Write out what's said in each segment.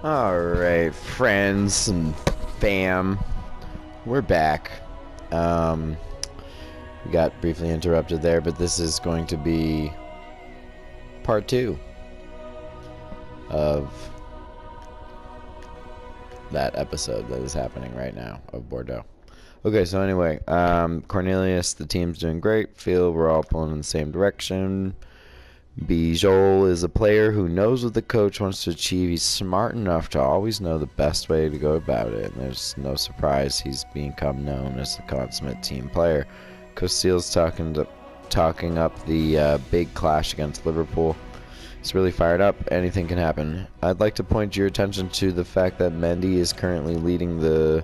Alright, friends and fam, we're back. We got briefly interrupted there, but this is going to be part 2 of that episode that is happening right now of Bordeaux. Okay, so anyway, Cornelius, the team's doing great. Feel we're all pulling in the same direction. Bijol is a player who knows what the coach wants to achieve. He's smart enough to always know the best way to go about it, and there's no surprise he's become known as the consummate team player. Costil's talking up the big clash against Liverpool. He's really fired up. Anything can happen. I'd like to point your attention to the fact that Mendy is currently leading the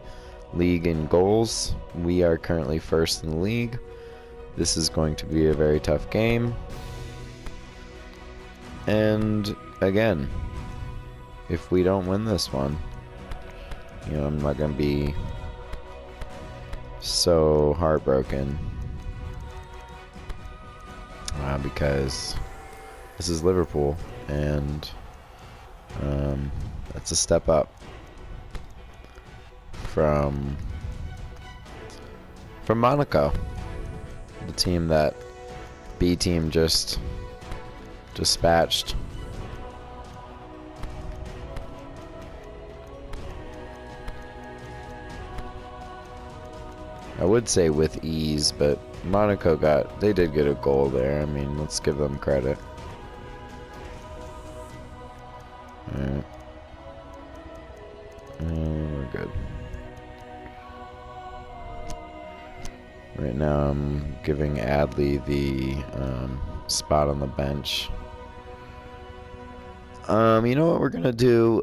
league in goals. We are currently first in the league. This is going to be a very tough game. And again, if we don't win this one, I'm not going to be so heartbroken because this is Liverpool, and that's a step up from Monaco, the team that B team just dispatched. I would say with ease, but Monaco they did get a goal there. I mean, let's give them credit. Alright. We're good. Right now I'm giving Adley the spot on the bench. You know what we're gonna do?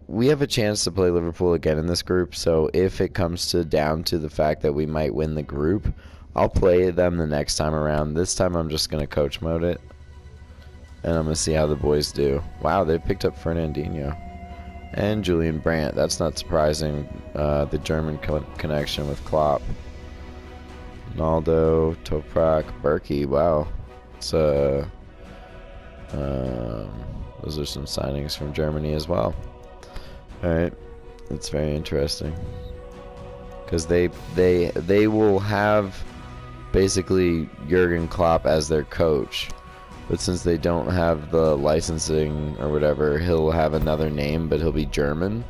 We have a chance to play Liverpool again in this group, so if it comes down to the fact that we might win the group, I'll play them the next time around. This time I'm just gonna coach mode it, and I'm gonna see how the boys do. Wow, they picked up Fernandinho and Julian Brandt. That's not surprising. The German connection with Klopp. Ronaldo, Toprak, Berkey. Wow, it's those are some signings from Germany as well. Alright, that's very interesting, because they will have basically Jurgen Klopp as their coach, but since they don't have the licensing or whatever, he'll have another name, but he'll be German.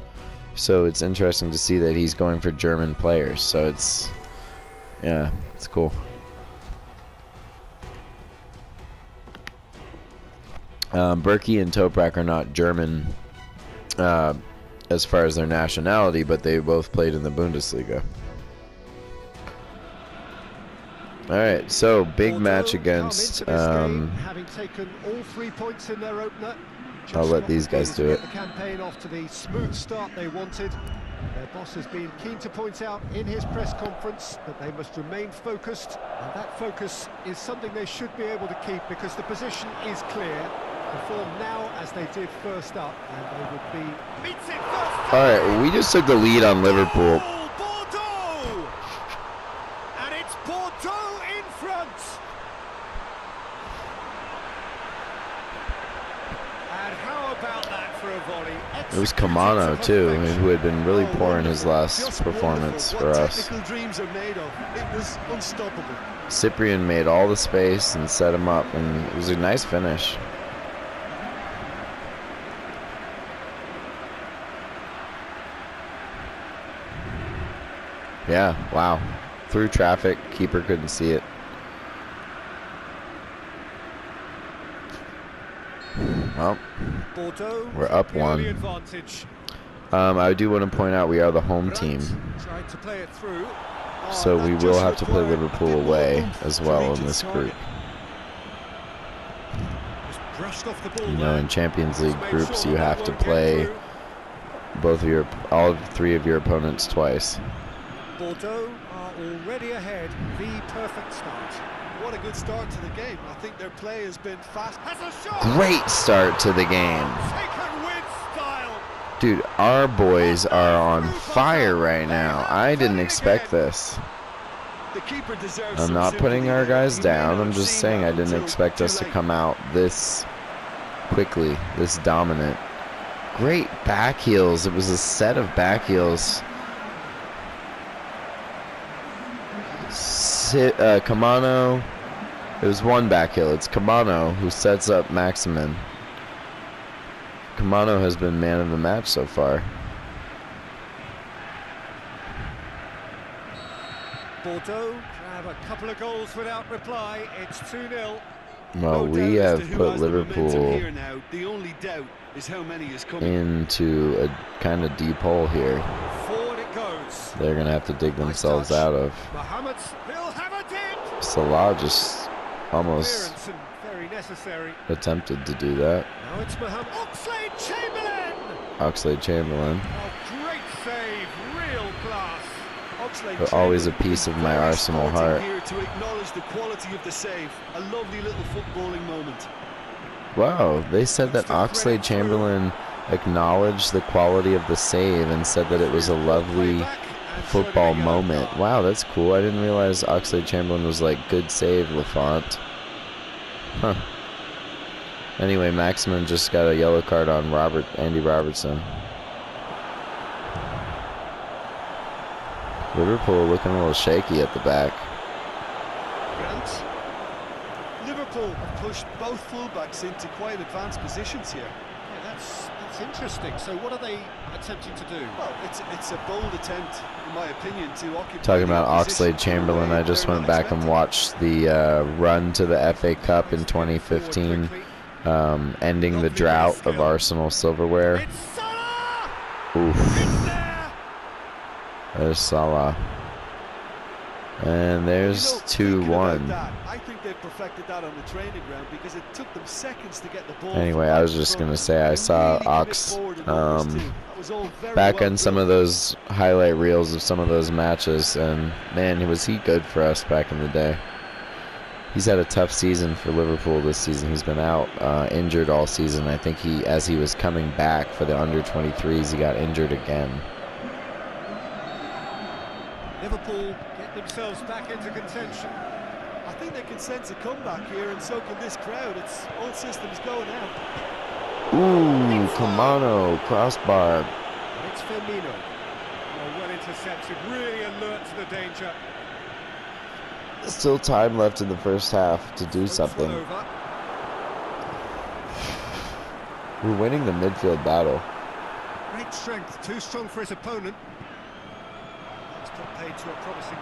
So it's interesting to see that he's going for German players. So it's cool. Berkey and Toprak are not German as far as their nationality, but they both played in the Bundesliga. Alright, so big match against having taken all 3 points in their opener. I'll let these guys do it. The campaign off to the smooth start they wanted. Their boss has been keen to point out in his press conference that they must remain focused, and that focus is something they should be able to keep, because the position is clear. Perform now as they did first up, and they would be... Alright, we just took the lead on Liverpool. Bordeaux! And it's Bordeaux in front! And how about that for a volley? It was Kamano too, who had been really poor in his last performance for us. Dreams are made of. It was unstoppable. Cyprian made all the space and set him up, and it was a nice finish. Yeah, wow. Through traffic, keeper couldn't see it. Well, we're up 1. I do want to point out we are the home team, so we will have to play Liverpool away as well in this group. In Champions League groups, you have to play all 3 of your opponents twice. Bordeaux are already ahead. The perfect start. What a good start to the game. I think their play has been fast. Great start to the game. Taken with style. Dude, our boys are on fire right now. I didn't expect this. I'm not putting our guys down. I'm just saying I didn't expect us to come out this quickly, this dominant. Great back heels. It was a set of back heels. Kamano. It was one back heel. It's Kamano who sets up Maximin. Kamano has been man of the match so far. Bordeaux have a couple of goals without reply. It's 2-0. Well, we have put Liverpool The only doubt is how many is coming into a kind of deep hole here. Forward it goes. They're going to have to dig themselves out of. Mohamed, he'll have it in. Salah just almost very necessary. attempted to do that. Now it's Mohamed. Oxlade-Chamberlain. Oxlade-Chamberlain. Oh, great save, real class. But always a piece of my Arsenal heart. Here to acknowledge the quality of the save. A lovely little footballing moment. Wow, they said that Oxlade-Chamberlain acknowledged the quality of the save and said that it was a lovely football moment. Wow, that's cool. I didn't realize Oxlade-Chamberlain was like, good save, Lafont. Huh. Anyway, Maximin just got a yellow card on Andy Robertson. Liverpool looking a little shaky at the back. Grant. Liverpool have pushed both fullbacks into quite advanced positions here. Yeah, that's interesting. So what are they attempting to do? Well, it's a bold attempt, in my opinion, to occupy. Talking about Oxlade-Chamberlain, I just went back and watched the run to the FA Cup in 2015, ending the drought of Arsenal silverware. Oof. There's Salah. And there's 2-1. I think they've perfected that on the training ground because it took them seconds to get the ball. Anyway, I was just going to say I saw Ox back on some of those highlight reels of some of those matches, and man, was he good for us back in the day. He's had a tough season for Liverpool this season. He's been out injured all season. I think as he was coming back for the under-23s, he got injured again. Liverpool get themselves back into contention. I think they can sense a comeback here, and so can this crowd. It's all systems go now. Ooh, Kamano, crossbar. It's Firmino. Well intercepted, really alert to the danger. Still time left in the first half to do something. We're winning the midfield battle. Great strength, too strong for his opponent. Got paid to a promising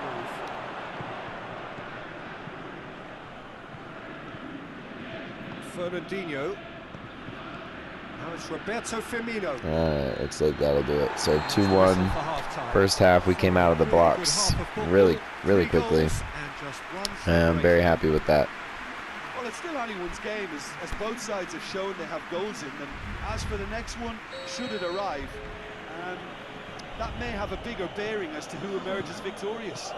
move. Fernandinho. Now it's Roberto Firmino. Looks like that'll do it. So 2-1. First half, we came out of the blocks really quickly. And I'm very happy with that. Well, it's still anyone's game, as both sides have shown they have goals in them. As for the next one, should it arrive, that may have a bigger bearing as to who emerges victorious.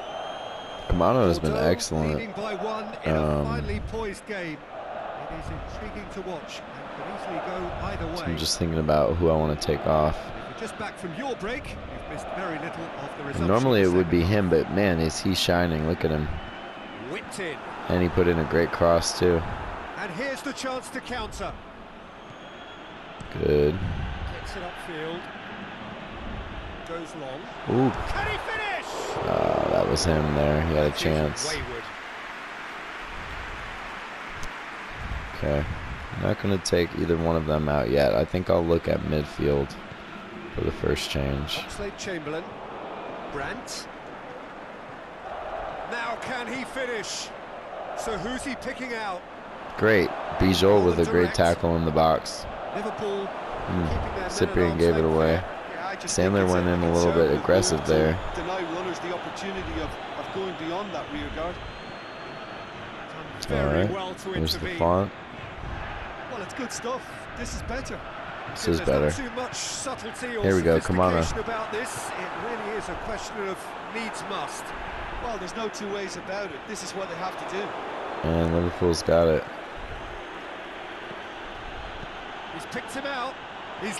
Kamano has been excellent. Leading by one in a finely poised game. It is intriguing to watch and could easily go either way. So I'm just thinking about who I want to take off. If you're just back from your break, you've missed very little of the results. Normally it would be him, but man, is he shining. Look at him. Whipped in. And he put in a great cross too. And here's the chance to counter. Good. Gets it upfield. Goes long. Ooh. Can he finish? Oh, that was him there. He had a chance. Wayward. Okay. I'm not going to take either one of them out yet. I think I'll look at midfield for the first change. Oxlade-Chamberlain. Brandt. Now can he finish? So who's he picking out? Great. Bijol with a great tackle in the box. Liverpool Cyprian gave it away. Sandler went in a little bit aggressive there. Deny runners the opportunity of going beyond that rear guard. Alright, there's the font. Well, it's good stuff. This is better. This is better. Too much subtlety or Here we go, Kamano. about this. It really is a question of needs must. Well, there's no two ways about it. This is what they have to do. And Liverpool's got it. He's picked him out. Can he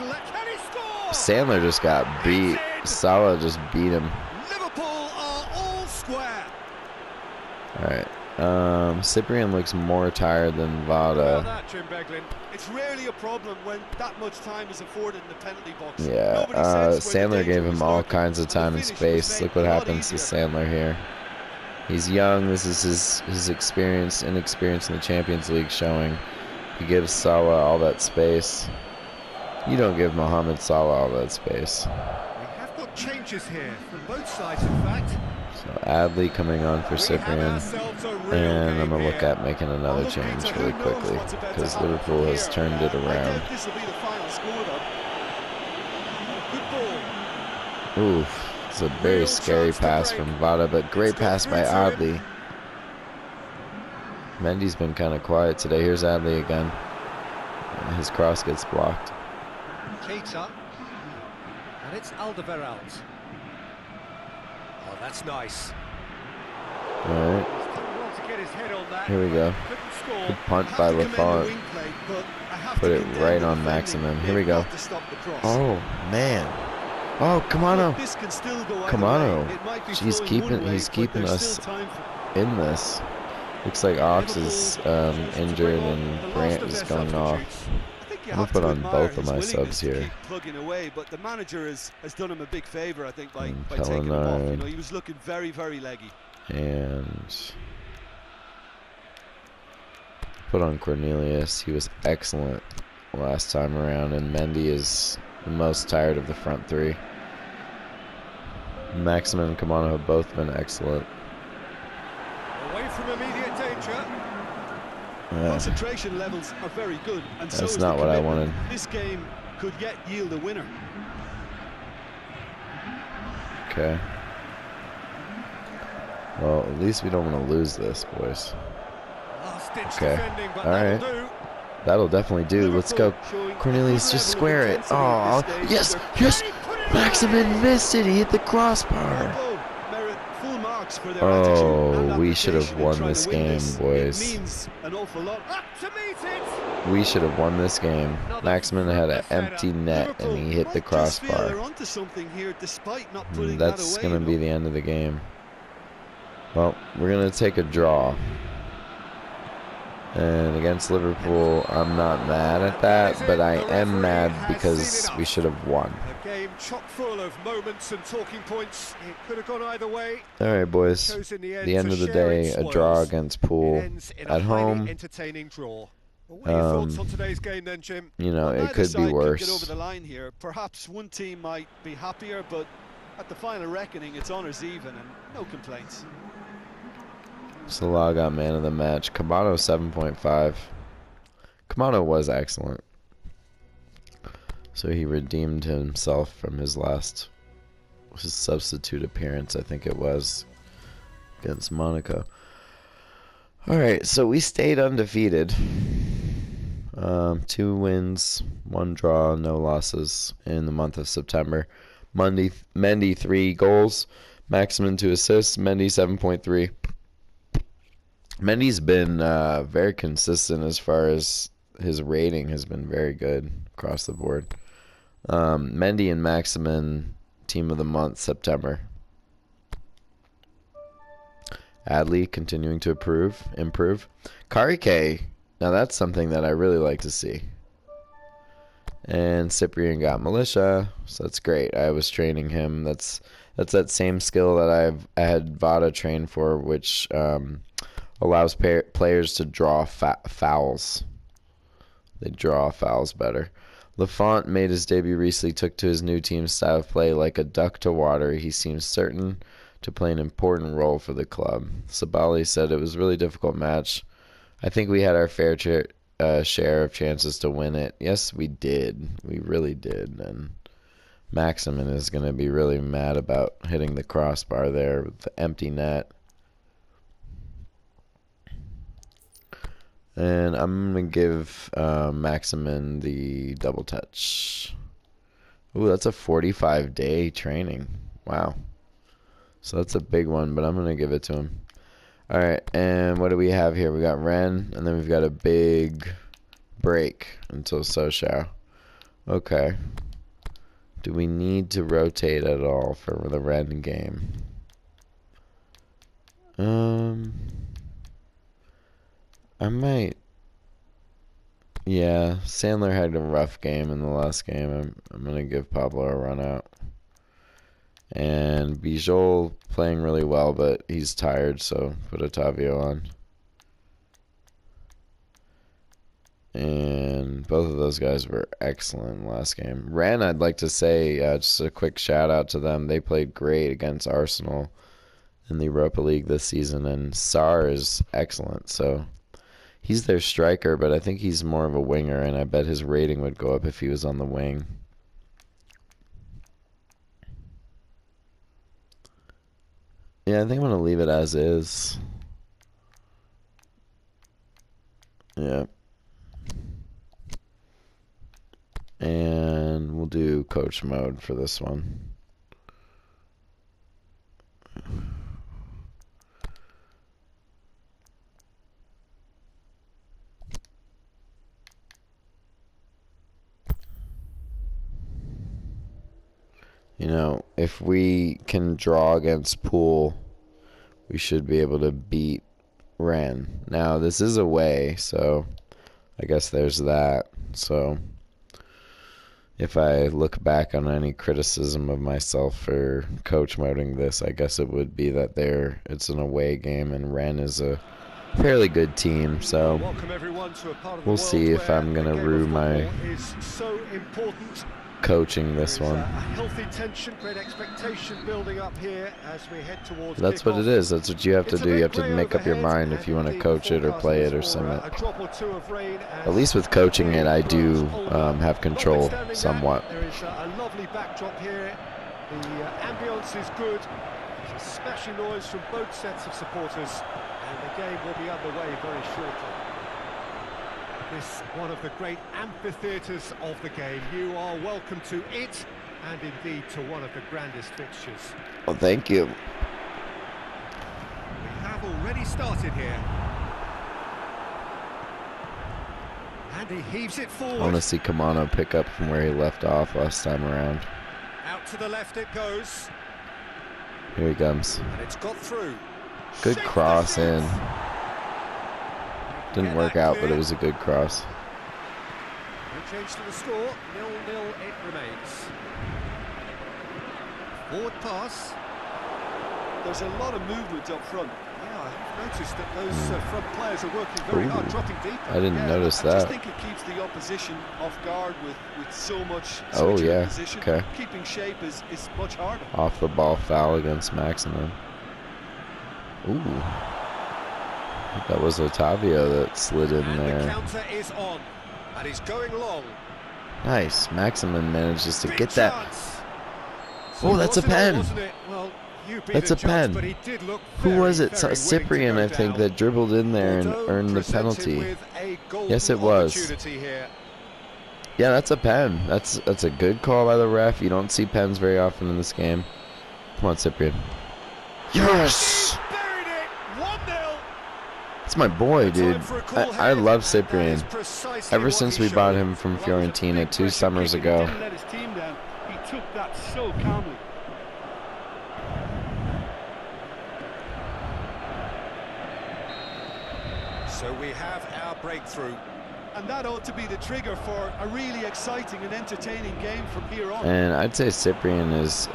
score? Sandler just got beat. Salah just beat him. Liverpool are all square. Alright. Cyprian looks more tired than About Vada. that, Jim Beglin. It's rarely a problem when that much time is afforded in the penalty box. Yeah, Nobody sensed where the Sandler danger gave was him all lurking, kinds of and the time and finish was space. made Look what a lot happens to easier. Sandler here. He's young. This is his experience, inexperience in the Champions League showing. He gives Salah all that space. You don't give Mohamed Salah all that space. We have got changes here from both sides, in fact. So Adley coming on for We have Cyprian. ourselves a real And I'm game going to look here. at making another Look, change Peter, really who knows quickly what's about to because happen Liverpool from has here. turned it I around. doubt this will be the final score, though. Good ball. Oof. It's a very Real scary chance to pass break. from Vada, but great It's got pass through by to him. Adley. Mendy's been kind of quiet today. Here's Adley again. And his cross gets blocked. Keita. And it's Alderweireld. Oh, that's nice. All right. He's done well to get his head on that. Here we go. Couldn't score. Good punt I by have to commend the Lafont. wing play, but I have Put to it condemn right the on defending. Maximin. Here They've we go. got to stop the cross. Oh, man. Oh, Kamano. Look, this can still go either Kamano. way. It might be He's flowing keeping- one way, he's but keeping there's us still time for in this. Looks like Ox is Chooses to injured bring on and the last Brandt of is their going off. substitutes. I think you I'm gonna have put to on admire both of his my willingness subs to here. keep plugging away, but the manager has done him a big favour, I think, by And taking him off. You Pellenard. know, he was looking very, very leggy. And put on Cornelius. He was excellent last time around, and Mendy is the most tired of the front three. Maximin and Kamano have both been excellent. Away from immediate danger. Concentration levels are very good, and so That's is not the what I commitment. wanted. This game could yet yield a winner. Okay. Well, at least we don't want to lose this, boys. Last ditch Okay. defending, but All that'll right. do. That'll definitely do. Let's go. Liverpool showing a Cornelius, good just level of square it. intensity at Oh, this stage. yes, They're yes. Maximin missed it. He hit the crossbar. Liverpool merit full marks for their attitude Oh, and we should have application in won trying this to win game, this. boys. It means an awful lot. Up to meet it. We should have won this game. Maximin had an empty net and he hit the Liverpool might just feel they're crossbar. onto something here despite not putting That's that away. going to be the end of the game. Well, we're going to take a draw. And against Liverpool, I'm not mad at that, but I am mad because we should have won. A game chock full of moments and talking points. It could have gone either way. All right, boys. Chose in the The end to of the share day, its a draw spoils. against It Pool ends in a at highly home. entertaining draw. What are your thoughts on today's game then, Jim? You know, Well, it neither could side be Get over worse. the line here. Perhaps one team might be happier, but at the final reckoning, it's honours even and no complaints. Salah got man of the match. Kamano 7.5. Kamano was excellent. So he redeemed himself from his substitute appearance, I think it was, against Monaco. Alright, so we stayed undefeated. 2 wins, 1 draw, no losses in the month of September. Mendy 3 goals, Maximin 2 assists, Mendy 7.3. Mendy's been very consistent as far as his rating has been very good across the board. Mendy and Maximin, team of the month, September. Adley continuing to improve. Karike, now that's something that I really like to see. And Cyprian got militia, so that's great. I was training him. That's that same skill that I had Vada train for, which allows players to draw fouls. They draw fouls better. Lafont made his debut recently, took to his new team's style of play like a duck to water. He seems certain to play an important role for the club. Sabali said it was a really difficult match. I think we had our fair share of chances to win it. Yes, we did. We really did. And Maximin is going to be really mad about hitting the crossbar there with the empty net. And I'm going to give Maximin the double touch. Ooh, that's a 45-day training. Wow. So that's a big one, but I'm going to give it to him. All right, and what do we have here? We got Ren, and then we've got a big break until Sochaux. Okay. Do we need to rotate at all for the Ren game? I might. Yeah, Sandler had a rough game in the last game. I'm gonna give Pablo a run out. And Bijol playing really well, but he's tired, so put Otavio on. And both of those guys were excellent last game. Rennes, I'd like to say, just a quick shout out to them. They played great against Arsenal in the Europa League this season, and Sarr is excellent. So he's their striker, but I think he's more of a winger, and I bet his rating would go up if he was on the wing. Yeah, I think I'm going to leave it as is. Yeah. And we'll do coach mode for this one. You know, if we can draw against Poole, we should be able to beat Rennes. Now, this is away, so I guess there's that. So if I look back on any criticism of myself for coach moding this, I guess it would be that it's an away game and Rennes is a fairly good team. So we'll see if I'm going to rue my coaching this one. A healthy tension, great expectation building up here as we head towards That's what it is. That's what you have to do. You have to make up your mind if you want to coach it or play it or sim it. At least with coaching it, I do have control somewhat. There is a lovely backdrop here. The ambience is good. There's a smashing noise from both sets of supporters, and the game will be underway very shortly. This one of the great amphitheatres of the game. You are welcome to it, and indeed to one of the grandest fixtures. Well, thank you. We have already started here. And he heaves it forward. I want to see Kamano pick up from where he left off last time around. Out to the left it goes. Here he comes. And it's got through. Good cross in. Didn't work out, but it was a good cross. No change to the score. 0-0 it remains. Forward pass. There's a lot of movement up front. Yeah, I've noticed that those front players are working very hard, dropping deep. I didn't notice that. I just think it keeps the opposition off guard with so much Oh, yeah. position. Okay. Keeping shape is much harder. Off the ball foul against Maximin. Ooh. That was Otavio that slid in there. The counter is on, and he's going long. Nice. Maximin manages to get that. Oh, that's a pen. Well, that's a pen. but he did look Who was very, it? very Cyprian, willing I to go think, down. that dribbled in there and Bordeaux earned the presented penalty. with a golden Yes, it was. opportunity here. Yeah, that's a pen. That's a good call by the ref. You don't see pens very often in this game. Come on, Cyprian. Yes! Buried it. 1-0. That's my boy, dude. I love Cyprian. Precisely Ever what since he we bought showed. him from Well, that was a Fiorentina big 2 pressure summers kick, and ago. He didn't let his team down. He took that so calmly. So we have our breakthrough. And that ought to be the trigger for a really exciting and entertaining game from here on. And I'd say Cyprian is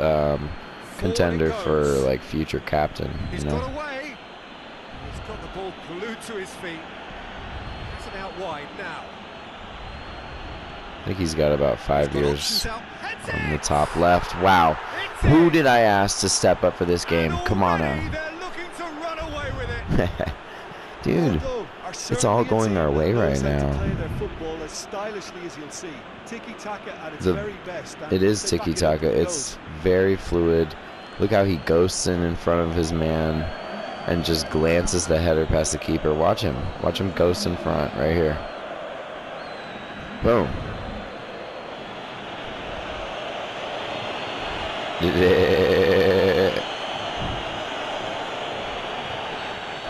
contender for like future captain. He's You know, got away. He's got the ball glued to his feet. Has it out wide now. I think he's got about 5 Got years options out. Heads on the it. top left. Wow. It's Who in. did I ask to step up for this game? And Come on already now. they're looking to run away with it. Dude, Bordeaux are it's all certainly a going team our that way knows right how to now. play their football as stylishly as you'll see. Tiki-taka at its The- very best. and it is they back it up tiki-taka. with It's goals. very fluid. Look how he ghosts in front of his man and just glances the header past the keeper. Watch him. Watch him ghost in front right here. Boom.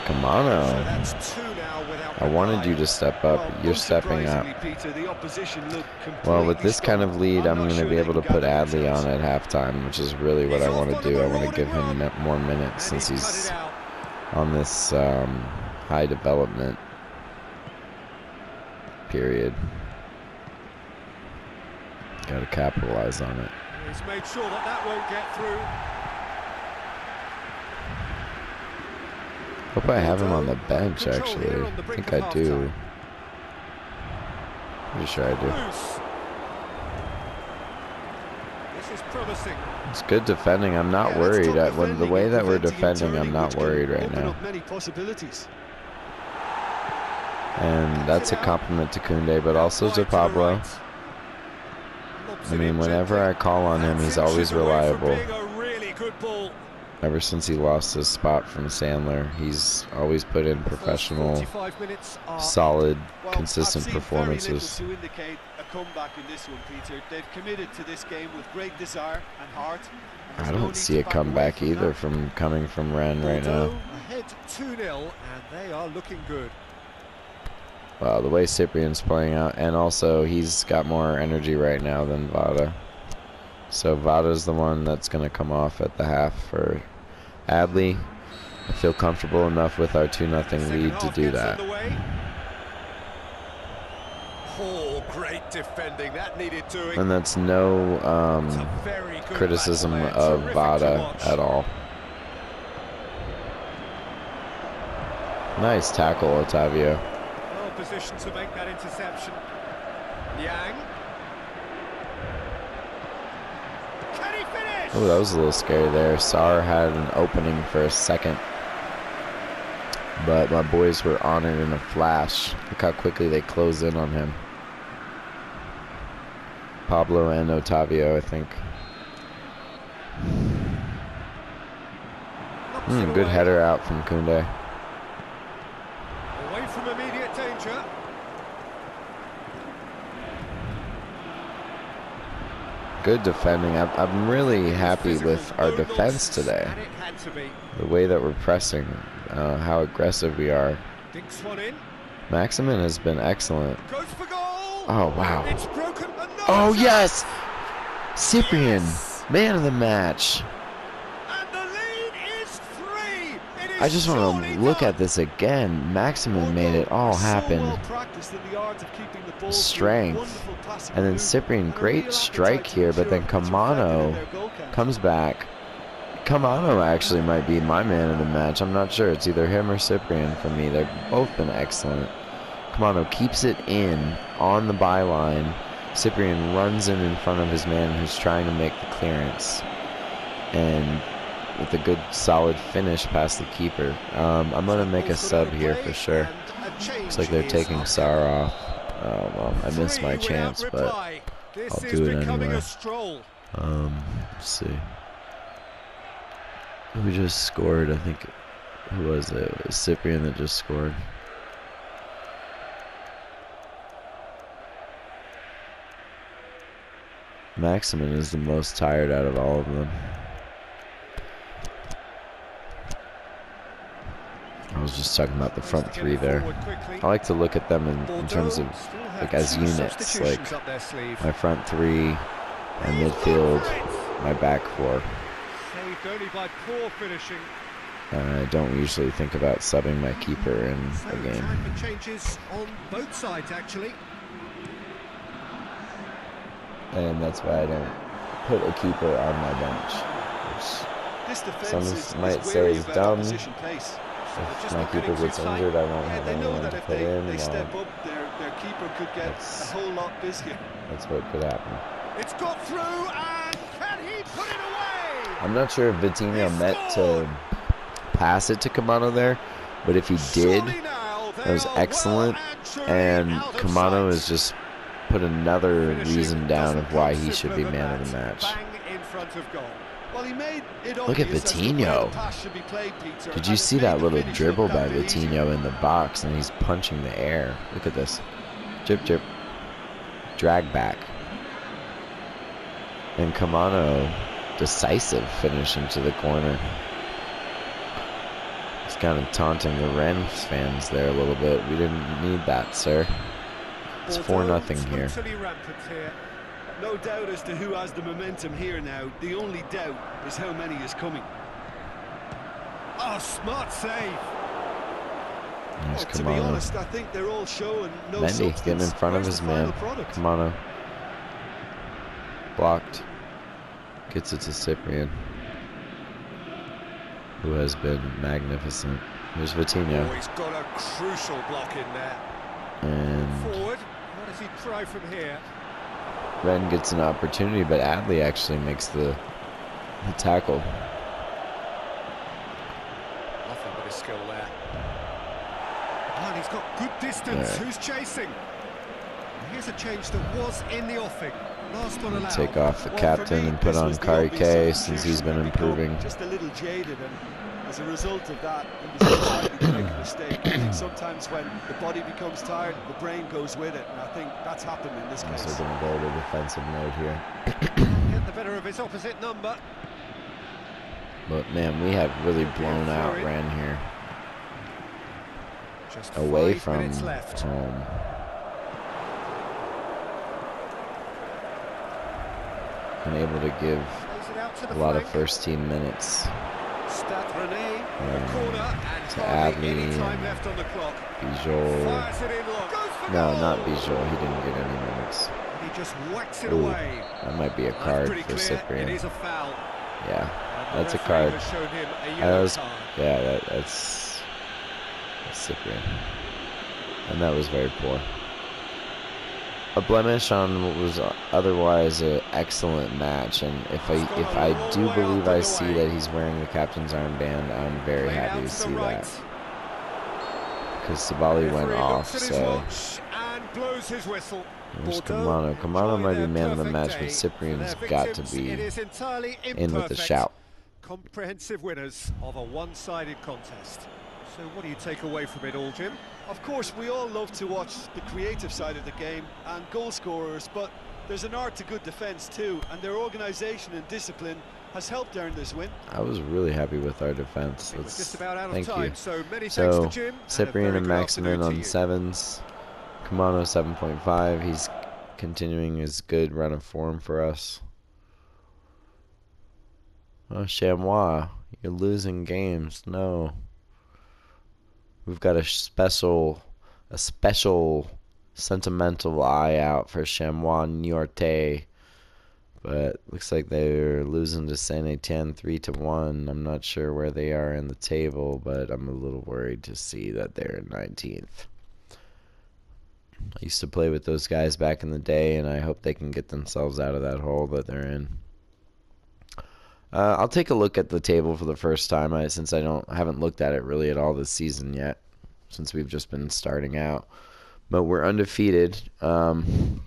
Come on So now. that's two now without I wanted you reply. to step up. Well, You're stepping up. unsurprisingly, Peter, the opposition look Well, with completely this kind of stunned. lead, I'm not going to sure be they able to can put gather Adley on themselves. at halftime, which is really what I want to do. I want to give him more minutes And since he's cut he's it out. on this high development. period. Got to capitalize on it. He's made sure that that won't get through. Hope I have him on the bench, actually. I think I do. Pretty sure I do. This is promising. It's good defending. I'm not worried. When the way that we're defending, I'm not worried right now. And that's a compliment to Koundé, but also to Pablo. I mean, whenever I call on him, he's always reliable. Ever since he lost his spot from Sandler, he's always put in professional, solid, consistent performances. To indicate a comeback in this one, Peter. They've committed to this game with great desire and heart. I don't see a comeback either from coming from Rennes right now. Ahead 2-0, and they are looking good. Wow, the way Cyprien's playing out, and also he's got more energy right now than Vada. So Vada's the one that's going to come off at the half for Adley. I feel comfortable enough with our 2-0 lead to do that. Oh, great defending. That needed doing. And that's no criticism of Vada at all. Nice tackle, Otavio. Well positioned to make that interception. Yang. Can he finish? Oh, that was a little scary there. Sarr had an opening for a second, but my boys were on it in a flash. Look how quickly they closed in on him. Pablo and Otavio, I think. Good header out from Koundé. Away from immediate danger. Good defending. I'm really happy with our defense today. The way that we're pressing, how aggressive we are. Maximin has been excellent. Oh, wow. Oh, yes! Cyprien, man of the match. I just want to look at this again. Maximin made it all happen. Strength. And then Cyprien, great strike here, but then Camano comes back. Camano actually might be my man of the match. I'm not sure. It's either him or Cyprien for me. They've both been excellent. Camano keeps it in on the byline. Cyprien runs in front of his man who's trying to make the clearance. And with a good solid finish past the keeper. I'm going to make a sub here for sure. Looks like they're taking Sarr off. Oh, well, I missed my chance, but I'll do it anyway. Let's see. Who just scored? I think, who was it? It was Cyprien that just scored. Maximin is the most tired out of all of them. I was just talking about the front three there. I like to look at them in terms of, like, as units. Like, my front three, my midfield, my back four. I don't usually think about subbing my keeper in a game. Changes on both sides, actually. And that's why I don't put a keeper on my bench. Some might say is dumb. If my keeper gets injured, I won't have anyone to put in. They step up, their keeper could get a whole lot busier. That's what could happen. It's got through, and can he put it away? I'm not sure if Vitinho meant to pass it to Camano there, but if he did, that was excellent. And Camano has just put another reason down of why he should be man of the match. Look at Vitinho. Did you see that little dribble by Vitinho in the box, and he's punching the air? Look at this. Drip, drip. Drag back. And Camano, decisive finish into the corner. He's kind of taunting the Rennes fans there a little bit. We didn't need that, sir. It's 4-0 here. No doubt as to who has the momentum here now. The only doubt is how many is coming. Oh, smart save. There's To be honest, I think they're all showing no Mendy substance. getting in front of Where's his the man. final product? Kamano. Blocked. Gets it to Cyprian, who has been magnificent. Here's Vitinho. Oh, he's got a crucial block in there. And Forward. What does he try from here? Ren gets an opportunity, but Adley actually makes the tackle. Nothing but his skill there. And he's got good distance. Yeah. Who's chasing? Here's a change that was in the offing. Last one allowed. Take off the Well, captain for me, and put this on was the Kari obvious K since he's substitution. been He'd become improving. just a little jaded, and as a result of that, he was likely to make a mistake. I think sometimes when the body becomes tired, the brain goes with it, and I think that's happened in this Also case. going to go to defensive mode here. Get the better of his opposite number. But man, we have really blown out Ren here. Just Away 5 from minutes left. home. Been able to give Plays it out to the a lot of flank. first team minutes. Stade Rene, the corner, and to hardly Adley any time and left on the clock. Bijol. Fires it in long. Goes for No, goal. not Bijol. He didn't get any minutes. And he just whacks it Ooh, away. that might be a That's card pretty for clear. Cyprian. It is a foul. Yeah, And the that's a referee card. has shown him a That yellow was, card. yeah, that's Cyprian. And that was very poor. A blemish on what was otherwise an excellent match, and if I do believe I see that he's wearing the captain's armband, I'm very Played happy out to the see right. that. Because Sabali went Referee off, looks at his so watch and blows his whistle. there's Bordeaux Kamano. Kamano enjoy might be their man of the perfect match, day. but Cyprian's For their got to victims, be it is entirely in with the imperfect. shout. Comprehensive winners of a one-sided contest. So what do you take away from it all, Jim? Of course, we all love to watch the creative side of the game and goal scorers, but there's an art to good defence too, and their organisation and discipline has helped earn this win. I was really happy with our defense. We're just about out of Thank time, you. so many thanks So to Jim. Cyprian and Maximin on you. 7s. Kamano 7.5. He's continuing his good run of form for us. Oh, Chamois, you're losing games. No. We've got a special sentimental eye out for Chamois Niorte. But looks like they're losing to Saint Etienne 3-1. I'm not sure where they are in the table, but I'm a little worried to see that they're 19th. I used to play with those guys back in the day, and I hope they can get themselves out of that hole that they're in. I'll take a look at the table for the first time, since I haven't looked at it really at all this season yet, since we've just been starting out. But we're undefeated, and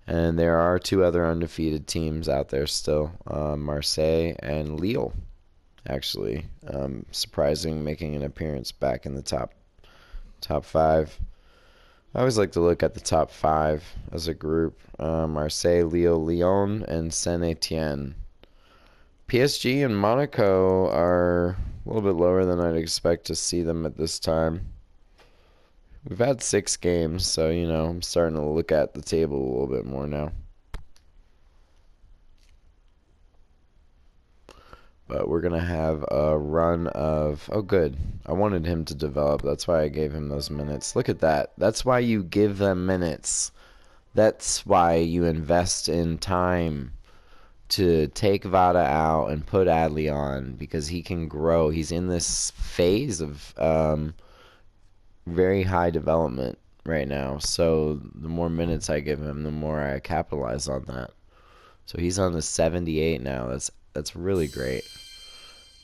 there are 2 other undefeated teams out there still, Marseille and Lille, actually, surprising, making an appearance back in the top 5. I always like to look at the top 5 as a group: Marseille, Lille, Lyon, and Saint Etienne. PSG and Monaco are a little bit lower than I'd expect to see them at this time. We've had 6 games, so, I'm starting to look at the table a little bit more now. But we're going to have a run of... Oh, good. I wanted him to develop. That's why I gave him those minutes. Look at that. That's why you give them minutes. That's why you invest in time to take Vada out and put Adley on, because he can grow. He's in this phase of very high development right now. So the more minutes I give him, the more I capitalize on that. So he's on the 78 now. That's really great.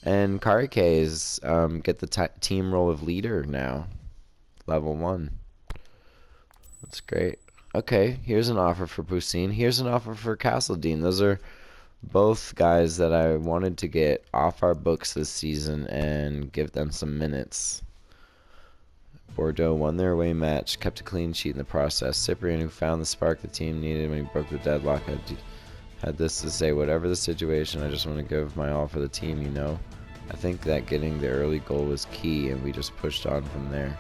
And Karike is get the team role of leader now, level 1. That's great. Okay, here's an offer for Poussin. Here's an offer for Castledine. Those are both guys that I wanted to get off our books this season and give them some minutes. Bordeaux won their away match, kept a clean sheet in the process. Cyprian, who found the spark the team needed when he broke the deadlock, had this to say: whatever the situation, I just want to give my all for the team, I think that getting the early goal was key, and we just pushed on from there.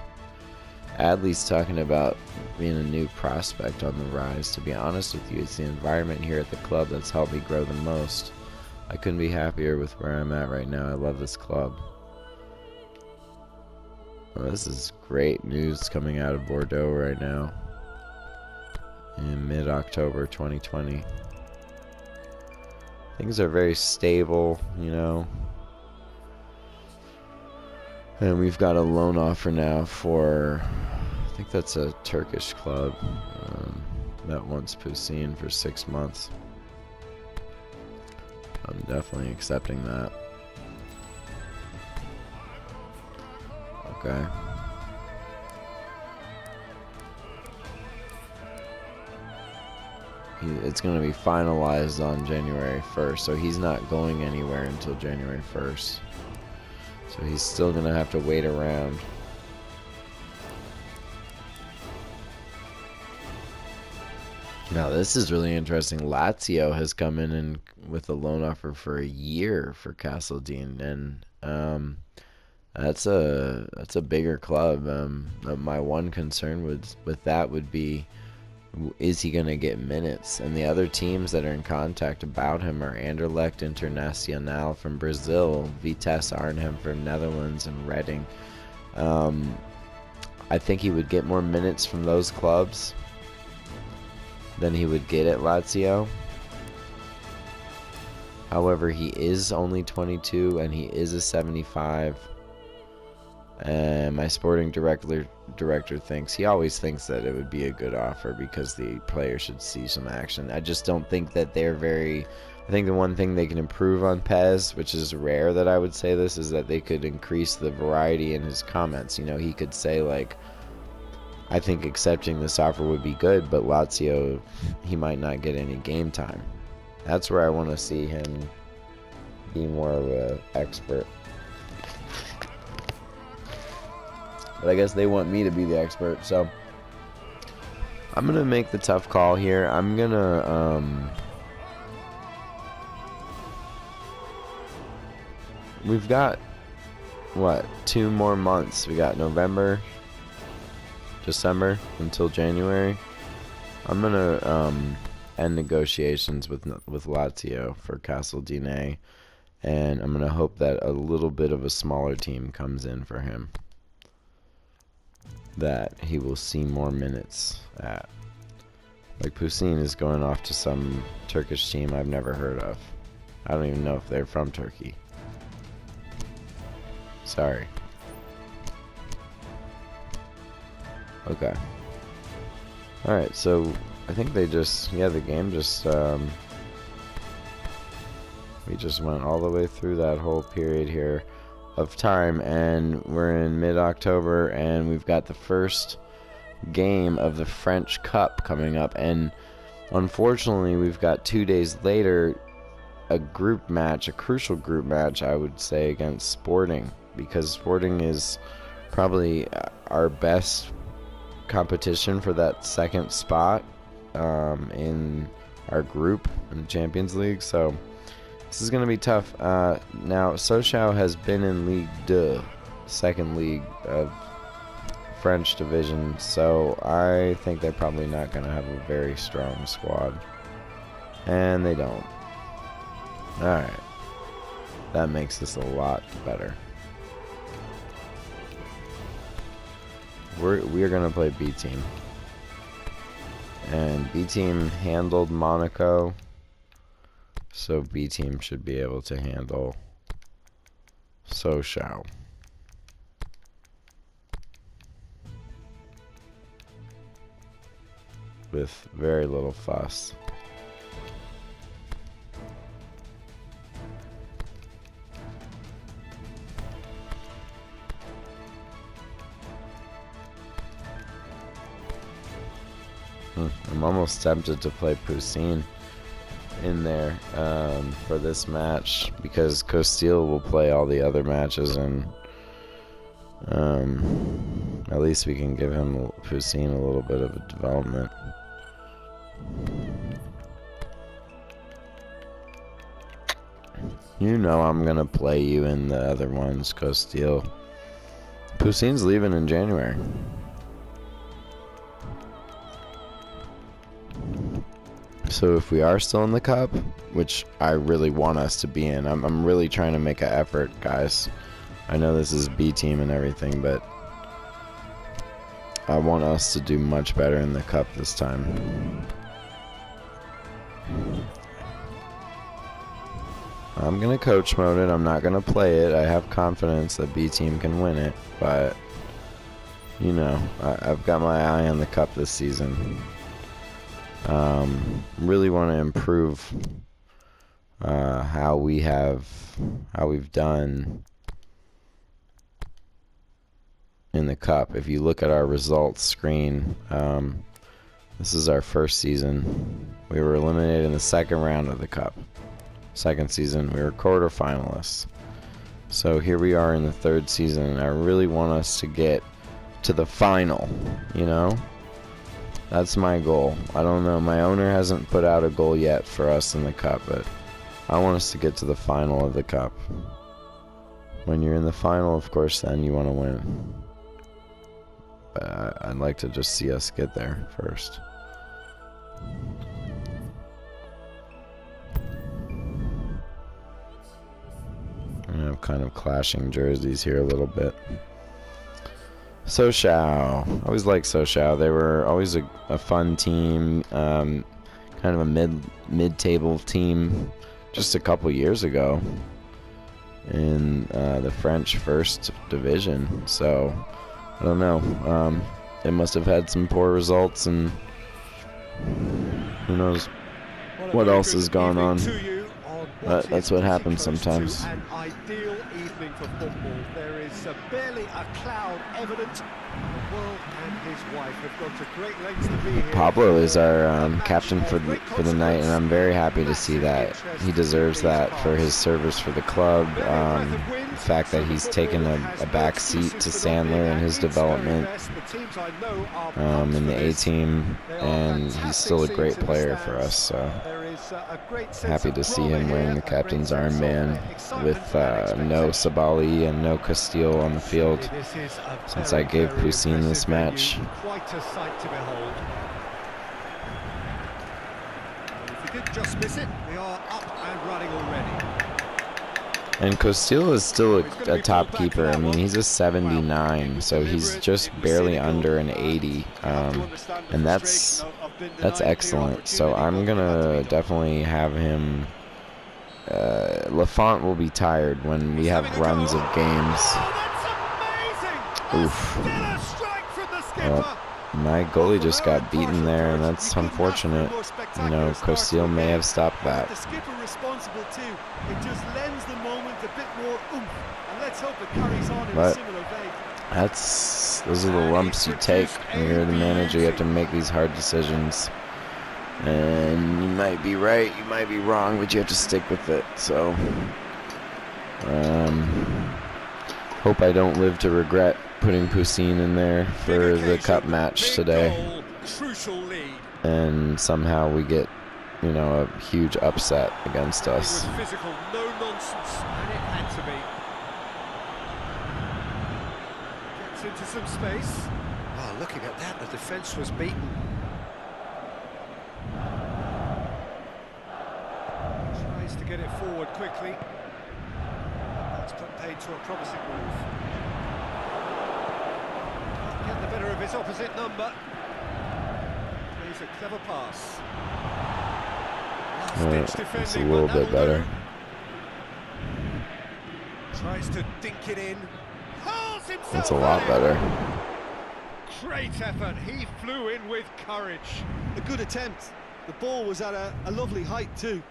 Adley's talking about being a new prospect on the rise. To be honest with you, it's the environment here at the club that's helped me grow the most. I couldn't be happier with where I'm at right now. I love this club. Well, this is great news coming out of Bordeaux right now in mid-October 2020. Things are very stable, you know. And we've got a loan offer now for, I think that's a Turkish club that wants Pusin for 6 months. I'm definitely accepting that. Okay. It's going to be finalized on January 1st, so he's not going anywhere until January 1st. So he's still going to have to wait around. Now this is really interesting. Lazio has come in and with a loan offer for a year for Castledine, and that's a bigger club. My one concern with that would be, is he going to get minutes? And the other teams that are in contact about him are Anderlecht Internacional from Brazil, Vitesse Arnhem from Netherlands, and Reading. I think he would get more minutes from those clubs than he would get at Lazio. However, he is only 22 and he is a 75. And my sporting director thinks, he always thinks that it would be a good offer because the player should see some action. I just don't think that they're very... I think the one thing they can improve on Pez, which is rare that I would say this, is that they could increase the variety in his comments. You know, he could say, like, I think accepting this offer would be good, but Lazio, he might not get any game time. That's where I want to see him be more of an expert. But I guess they want me to be the expert, so I'm going to make the tough call here. I'm going to, we've got, what, 2 more months. We got November, December, until January. I'm going to end negotiations with Lazio for Castledine, and I'm going to hope that a little bit of a smaller team comes in for him, that he will see more minutes at. Like, Pusin is going off to some Turkish team I've never heard of. I don't even know if they're from Turkey. Sorry. Okay. Alright, so I think they just, yeah, the game just, we just went all the way through that whole period here of time, and we're in mid-October, and we've got the first game of the French Cup coming up, and unfortunately we've got 2 days later a group match, a crucial group match, I would say, against Sporting, because Sporting is probably our best competition for that second spot in our group in the Champions League, so this is going to be tough. Now, Sochaux has been in Ligue 2, second league of French division, so I think they're probably not going to have a very strong squad. And they don't. Alright. That makes this a lot better. We're going to play B team. And B team handled Monaco, so B team should be able to handle Sochaux. With very little fuss. I'm almost tempted to play Pusin in there for this match, because Costil will play all the other matches, and at least we can give him Pusin a little bit of a development. You know I'm gonna play you in the other ones, Costil. Pusin's leaving in January. So if we are still in the cup, which I really want us to be in, I'm really trying to make an effort, guys. I know this is B team and everything, but I want us to do much better in the cup this time. I'm gonna coach mode it. I'm not gonna play it. I have confidence that B team can win it, but you know, I've got my eye on the cup this season. Really want to improve how we've done in the cup. If you look at our results screen, this is our first season. We were eliminated in the second round of the cup. Second season, we were quarterfinalists. So here we are in the third season, and I really want us to get to the final, you know? That's my goal. I don't know, my owner hasn't put out a goal yet for us in the cup, but I want us to get to the final of the cup. When you're in the final, of course, then you want to win. But I'd like to just see us get there first. And I'm kind of clashing jerseys here a little bit. Sochaux. I always liked Sochaux. They were always a fun team. Kind of a mid-table team just a couple years ago in the French first division. So I don't know. They must have had some poor results, and who knows what else has gone on. That's what happens sometimes. An ideal evening for football. There is barely a cloud evident. The world and his wife have gone to great lengths to be here. Pablo is our captain for the night, and I'm very happy to see that. He deserves that for his service for the club. The fact that he's taken a back seat to Sandler in his development in the A team, and he's still a great player for us. So happy to see him wearing the captain's armband with no Sabali and no Castile on the field, since I gave Poussin this match. Quite a sight to behold. If you did just miss it, we are up and running already. And Castile is still a top keeper. I mean, he's a 79, so he's just barely under an 80, and that's excellent. So I'm gonna definitely have him. Lafont will be tired when we have runs of games. Oof. My goalie just got beaten there, and that's unfortunate. You know, Castile may have stopped that. The skipper responsible too. It just lends the moment a bit more oomph, and let's hope it carries on in a similar vein. Those are the lumps you take when you're the manager. You have to make these hard decisions, and you might be right, you might be wrong, but you have to stick with it. So, hope I don't live to regret putting Poussin in there for the cup match today, and somehow we get, you know, a huge upset against us. It was physical, no nonsense, and it had to be. Gets into some space. Oh, looking at that, the defence was beaten. Tries to get it forward quickly. That's put paid to a promising move. Get the better of his opposite number. Plays a clever pass. It's a little bit better. Tries to dink it in. It's a lot better. Great effort. He flew in with courage. A good attempt. The ball was at a lovely height too.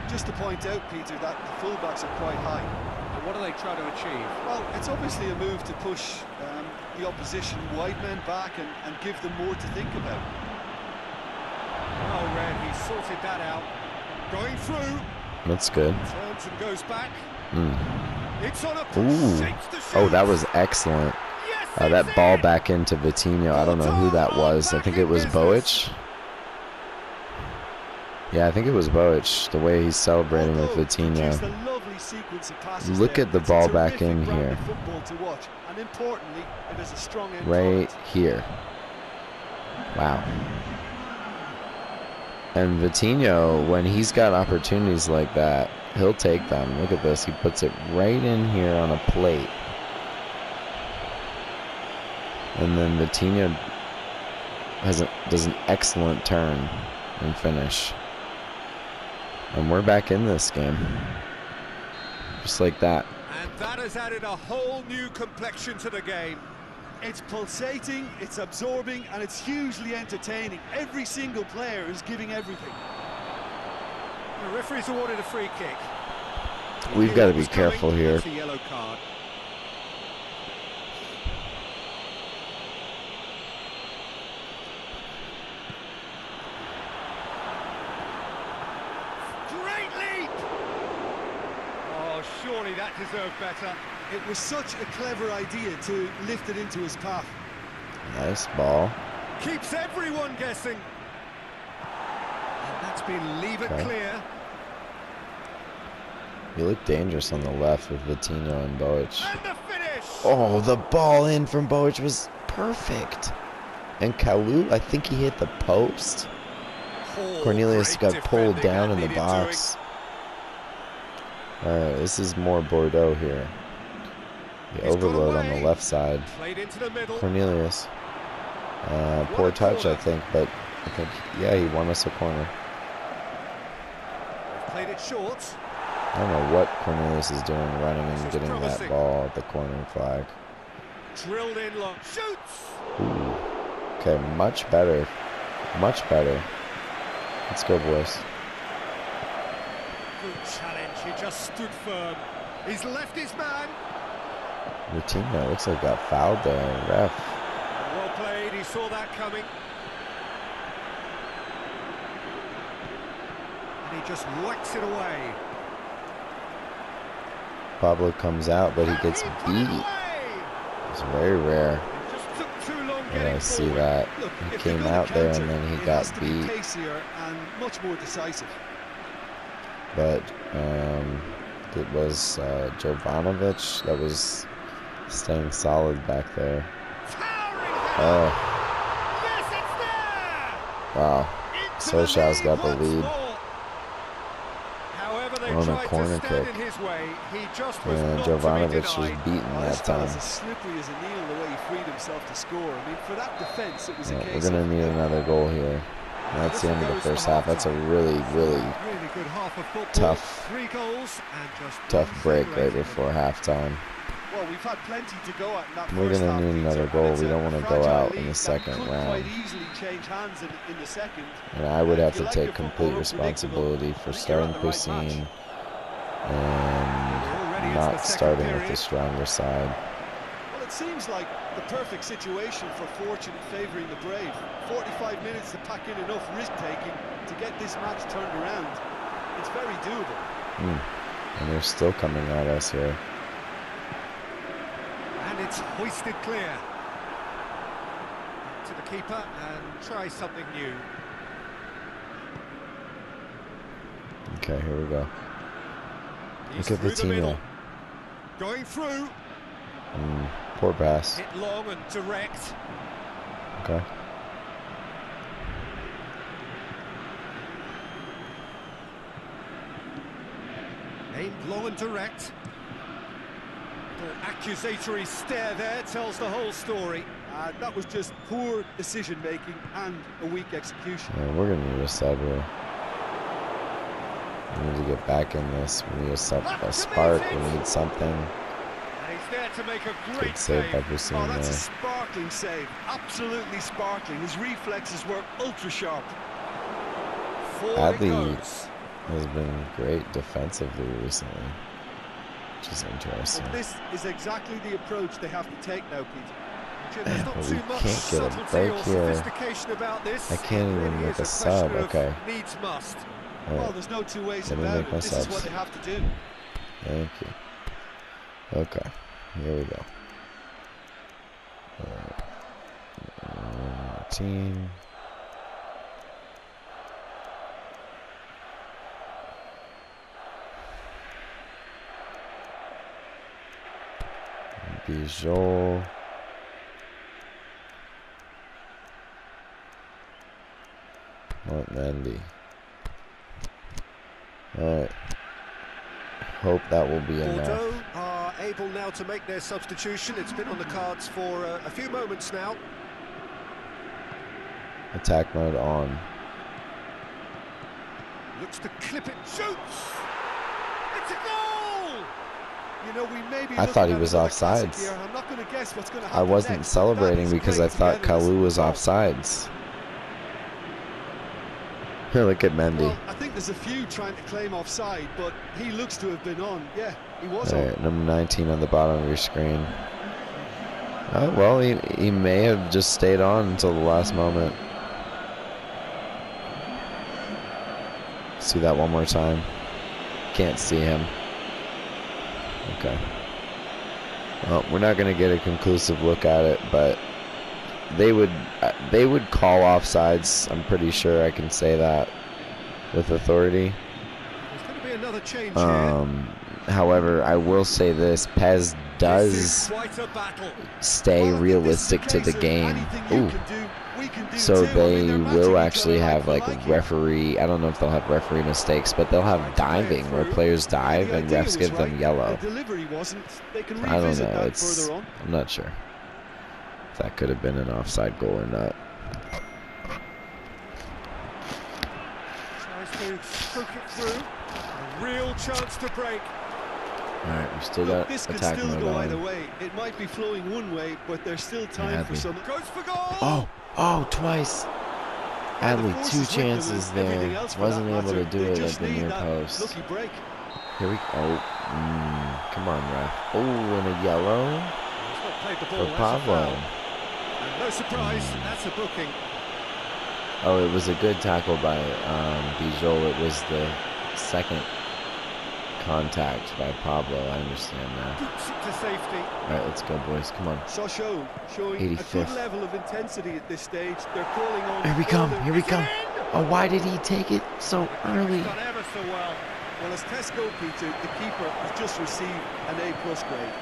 Just to point out, Peter, that the fullbacks are quite high. And what are they trying to achieve? Well, it's obviously a move to push the opposition wide men back and give them more to think about. Well read, he sorted that out. Going through. That's good. Turns and goes back. It's on a push. Oh, that was excellent. Yes, that ball back into Vitinho. I don't know who that was. I think it was Boich. Yeah, I think it was Boich, the way he's celebrating with Vitinho. Look at the ball back in here. Right here. Wow. And Vitinho, when he's got opportunities like that, he'll take them. Look at this. He puts it right in here on a plate. And then Vitinho does an excellent turn and finish. And we're back in this game. Just like that. And that has added a whole new complexion to the game. It's pulsating, it's absorbing, and it's hugely entertaining. Every single player is giving everything. The referee's awarded a free kick. We've got to be careful here. That's a yellow card. Great leap! Oh, surely that deserved better. It was such a clever idea to lift it into his path. Nice ball. Keeps everyone guessing. And that's been leave it clear. You look dangerous on the left with Vitinho and Boic. And the finish! Oh, the ball in from Boic was perfect. And Kalou, I think he hit the post. Oh, Cornelius great got pulled defending down that in the needed box. Alright, this is more Bordeaux here. The He's got overload on away. the left side. Played into the middle. Cornelius. Poor touch, I think, but I think, yeah, he won us a corner. They've played it short. I don't know what Cornelius is doing, running and This is getting promising. that ball at the corner flag. Drilled in long. Shoots! Ooh. Okay, much better. Much better. Let's go, boys. Good challenge. He just stood firm. He's left his man. Vitinho looks like got fouled there. Ref. Well played. He saw that coming. And he just whacks it away. Pablo comes out, but he gets And put it beat. away. It's very rare It just took too long that getting I see forward. that. Look, He if they're came gonna out there counter, and then he it got has to be beat. pacier and much more decisive. But it was Jovanovic that was staying solid back there. Towering header. Oh, Yes, it's there. wow. Into the Solskjaer's got the once lead. more. However, they On a tried corner to stand kick. in his way. He just was And not to be Jovanovic was denied. beaten Oh, this that fella's time. as slippery as a needle the way he freed himself to score. I mean, for that defence, it was a Well, case we're going of... to need another goal here. And that's the end of the first half. That's a really, really Really good half of football. tough 3 goals and just tough one break single right aim. before halftime. Well, we've had plenty to go at in that We're first gonna half, need Peter, another and goal. it's We a don't wanna go fragile out in lead the that second could round. quite easily change hands in the second. And I would have You to like take your football complete unpredictable. responsibility for I think you're starting on the right Poussin match. We're already and into the not second starting with period. the stronger side. Well, it seems like the perfect situation for fortune favouring the brave. 45 minutes to pack in enough risk-taking to get this match turned around. It's very doable. And they're still coming at us here. And it's hoisted clear. To the keeper and try something new. Okay, here we go. He's Look at through the middle. Vitinho. Going through. Poor pass. Hit long and direct. Okay. Aimed long and direct. Little accusatory stare there tells the whole story. That was just poor decision-making and a weak execution. Yeah, we're gonna need a sub here. We need to get back in this. We need a spark. We need something. And he's there to make a great Good save by save. Poussin Oh, that's a there. sparkling save. Absolutely sparkling. His reflexes were ultra-sharp. Forward Adley it goes. has been great defensively recently, which is interesting. Well, this is exactly the approach they have to take now, Peter. Jim, there's not But we too much can't get a subtlety break or here. sophistication about this. I can't It even really make is a question sub. of Okay. Needs must. All Well, right. there's no two ways Let me about make it. my This is subs. what they have to do. Thank you. Okay, here we go. Team. Bijol. Mendy. Alright. Hope that will be enough. Bordeaux are able now to make their substitution. It's been on the cards for a few moments now. Attack mode on. Looks to clip it, shoots! It's a goal! You know, we may be I thought he was looking at another classic offsides. here. I'm not going to guess what's going to I happen wasn't next. celebrating That is because great I thought togetherness. Kalou was Well, offsides. Look at Mendy. Well, I think there's a few trying to claim offside, but he looks to have been on. Yeah, he was on. Alright, number 19 on the bottom of your screen. Oh, well, he may have just stayed on until the last moment. See that one more time. Can't see him. Okay. Well, we're not going to get a conclusive look at it, but they would call offsides. I'm pretty sure I can say that with authority. There's going to be another change here. However, I will say this: Pez This does is quite a battle. stay Well, I think realistic this to is the a case of game. anything you Ooh. can do, we can do So too. I mean, they they're matching will each actually other have like it. referee. I don't know if they'll have referee mistakes, but they'll have diving where players dive The and idea refs was give them right. yellow. The delivery wasn't. They can I don't revisit know. that It's further on. I'm not sure if that could have been an offside goal or not. Tries to stroke it through. A real chance to break. All right, we still Look, got this could attack still mode go either on. way. It might be flowing one way, but there's still time for Adley. some. Goes for goal! Oh, twice. Adley, force two is with them chances and everything there. else for Wasn't that able to matter. do They it just at the need near that post. lucky break. Here we go. Come on, ref. Oh, and a yellow He's not played the for ball, that's a Pablo. foul. And no surprise, that's a booking. Oh, it was a good tackle by Bijol. It was the second contact by Pablo. I understand now. Boots it to safety. All right, let's go, boys. Come on. Sochaux showing a 85th. good level of intensity at this stage. They're calling on. Here we come. all Here we It's come. in! Oh, why did he take it so early? He's done ever so well. Well, as Tesco, Peter, the keeper has just received an A+ grade.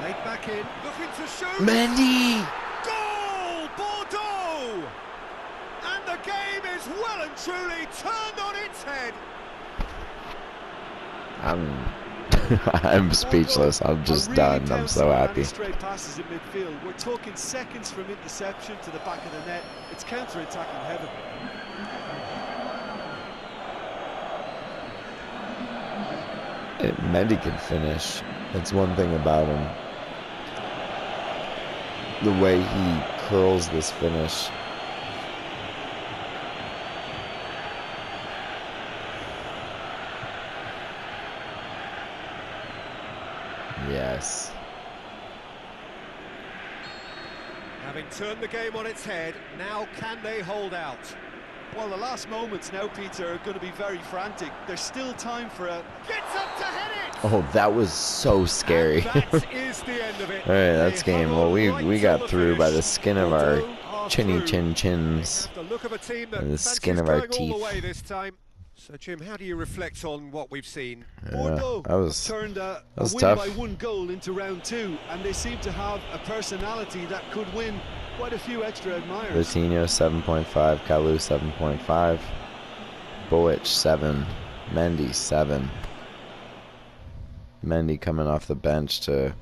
Laid back in, looking to shoot. Mendy! Goal! Bordeaux! And the game is well and truly turned on its head. I'm speechless. I'm just Really done. I'm counts so on happy. Straight passes in midfield. We're talking seconds from interception to the back of the net. It's counter-attacking heaven. Mendy can finish. That's one thing about him. The way he curls this finish. Yes. Having turned the game on its head, now can they hold out? Well, the last moments now, Peter, are going to be very frantic. There's still time for a... Gets up to head it! Oh, that was so scary. And that is the end of it. All right, that's They game. hung Well, on we right got till the through by the finish. skin of our Bordeaux are chinny through. chin They chins. have the look of a team that And the fancies skin of our going all teeth. the way this time. So, Jim, how do you reflect on what we've seen? Bordeaux that was turned a was win tough. by one goal into round two, and they seem to have a personality that could win quite a few extra admirers. Coutinho 7.5, Kalou 7.5, Boic 7, Mendy 7. Mendy coming off the bench to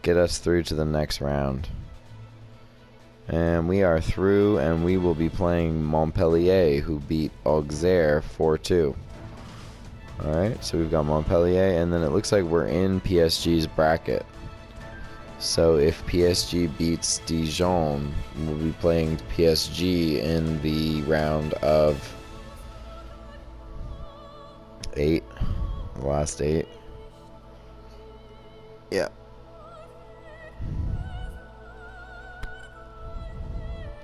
get us through to the next round. And we are through, and we will be playing Montpellier, who beat Auxerre 4-2. Alright, so we've got Montpellier, and then it looks like we're in PSG's bracket. So if PSG beats Dijon, we'll be playing PSG in the round of 8, the last 8. Yeah.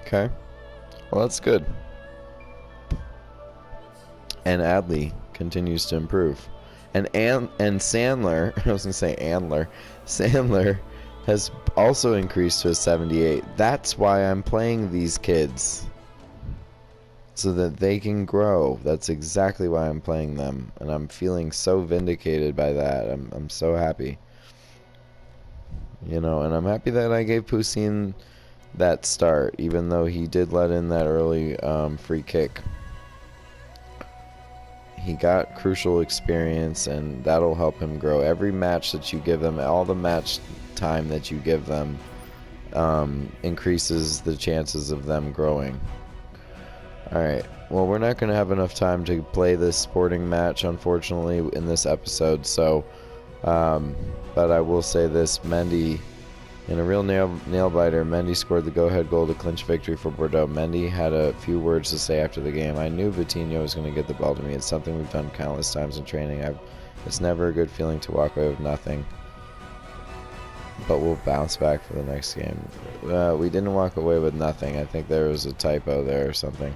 Okay. Well, that's good. And Adley continues to improve. And Sandler, I was going to say Andler, Sandler has also increased to a 78. That's why I'm playing these kids. So that they can grow. That's exactly why I'm playing them. And I'm feeling so vindicated by that. I'm so happy. You know, and I'm happy that I gave Poussin that start, even though he did let in that early free kick. He got crucial experience, and that'll help him grow. Every match that you give them, all the match time that you give them, increases the chances of them growing. Alright, well, we're not going to have enough time to play this sporting match, unfortunately, in this episode, so, but I will say this, Mendy, in a real nail-biter, Mendy scored the go-ahead goal to clinch victory for Bordeaux. Mendy had a few words to say after the game. I knew Vitinho was going to get the ball to me. It's something we've done countless times in training. It's never a good feeling to walk away with nothing, but we'll bounce back for the next game. We didn't walk away with nothing. I think there was a typo there or something.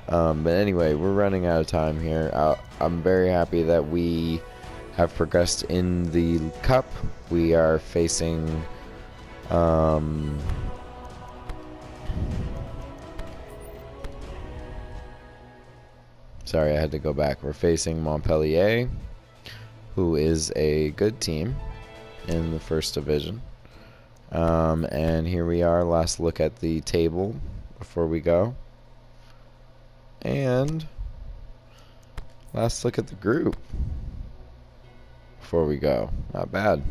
But anyway, we're running out of time here. I'm very happy that we have progressed in the cup. We are facing sorry, I had to go back. We're facing Montpellier, who is a good team in the first division. And here we are. Last look at the table before we go. And last look at the group before we go. Not bad.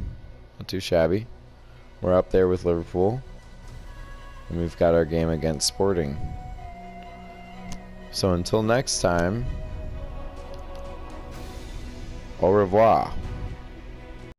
Not too shabby. We're up there with Liverpool. And we've got our game against Sporting. So until next time, au revoir.